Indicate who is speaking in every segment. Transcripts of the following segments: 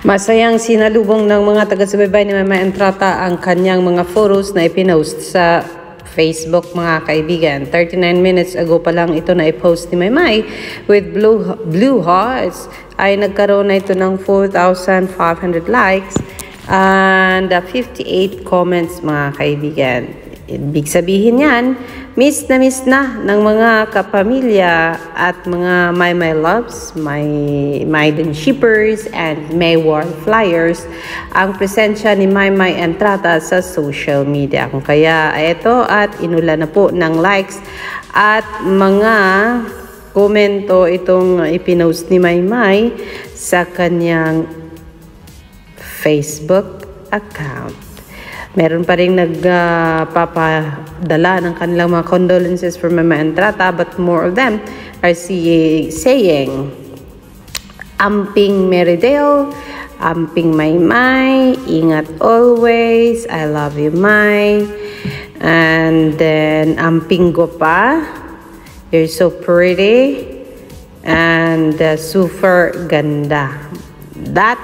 Speaker 1: Masayang sinalubong ng mga taga-subaybay ni Maymay Entrata ang kanyang mga photos na ipinost sa Facebook, mga kaibigan. 39 minutes ago pa lang ito na i-post ni Maymay with blue hearts ay nagkaroon na ito ng 4,500 likes and 58 comments, mga kaibigan. Ibig sabihin yan, miss na ng mga kapamilya at mga Maymay loves, Maiden shippers, and Maywar flyers ang presensya ni Maymay Entrata sa social media. Kung kaya ito at inulan na po ng likes at mga komento itong ipinost ni Maymay sa kanyang Facebook account. Meron pa rin nagpapadala ng kanilang mga condolences for Maymay Entrata, but more of them are saying, Amping Meridale, Amping Maymay, ingat always, I love you May. And then Amping Gopa, you're so pretty and super ganda. That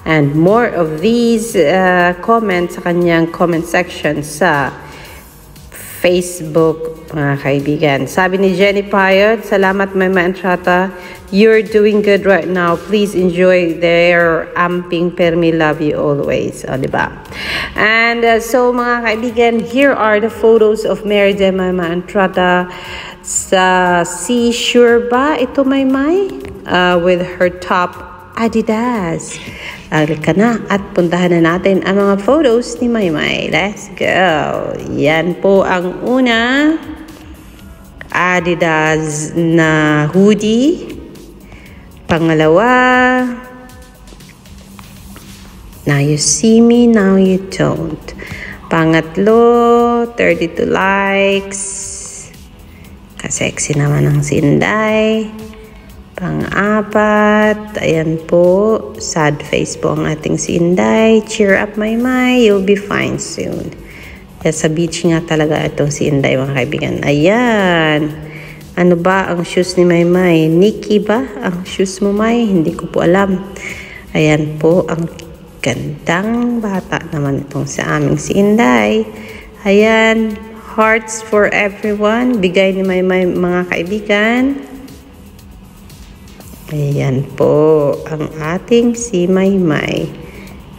Speaker 1: and more of these comments sa kanyang comment section sa Facebook, mga kaibigan. Sabi ni Jenny Payot, salamat Maymay Entrata. You're doing good right now. Please enjoy their Amping Permi. Love you always. O, diba? And so, mga kaibigan, here are the photos of Mary de Maymay Entrata sa seashore ba? Ito Maymay? With her top Adidas. Alika na at puntahan na natin ang mga photos ni Maymay. Let's go. Yan po ang una. Adidas na hoodie. Pangalawa. Now you see me, now you don't. Pangatlo, 32 likes. Kasexy naman ang Sinday. Pang-apat, ayan po, sad face po ang ating Sinday. Cheer up, Maymay, you'll be fine soon. Kaya sa beach nga talaga itong Sinday, mga kaibigan. Ayan. Ano ba ang shoes ni Maymay? Nikki ba ang shoes mo, May? Hindi ko po alam. Ayan po, ang gandang bata naman itong sa aming Sinday. Ayan, hearts for everyone. Bigay ni Maymay, mga kaibigan. Ayan po ang ating si Maymay.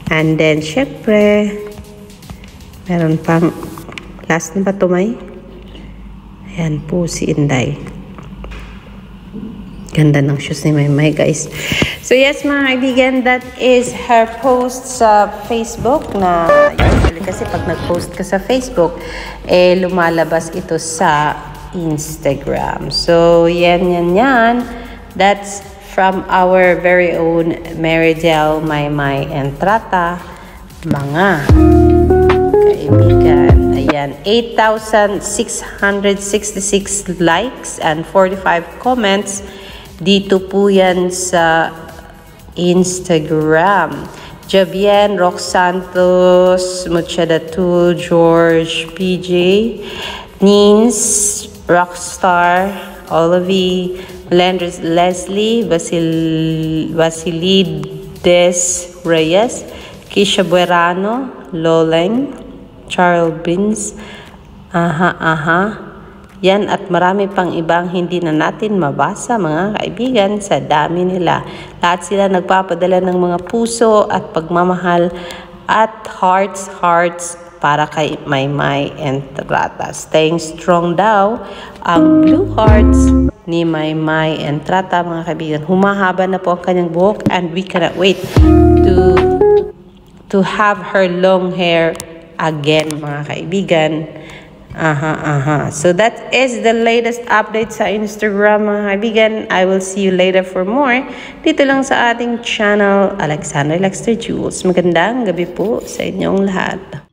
Speaker 1: And then, syempre, meron pang, last na ba ito, May? Ayan po si Inday. Ganda ng shoes ni Maymay, guys. So, yes, mga kaibigan, that is her post sa Facebook na, usually kasi pag nag-post ka sa Facebook, lumalabas ito sa Instagram. So, yan. That's from our very own Meridale Maymay Entrata, mga kaibigan. Ayan, 8,666 likes and 45 comments. Dito po yan sa Instagram. Javian, Rox Santos, Muchadatul, George, PJ, Nins, Rockstar, Olivie, Leslie, Basilides Reyes, Kisha Buerano, Loleng, Charles Bins, yan at marami pang ibang hindi na natin mabasa, mga kaibigan, sa dami nila. Lahat sila nagpapadala ng mga puso at pagmamahal at hearts para kay Maymay Entrata. Staying strong daw ang blue hearts ni Maymay Entrata, mga kaibigan. Humahaba na po ang kanyang buhok and we cannot wait to have her long hair again, mga kaibigan. So that is the latest update sa Instagram, mga kaibigan. I will see you later for more dito lang sa ating channel, Alexandra Lexter Jules. Magandang gabi po sa inyong lahat.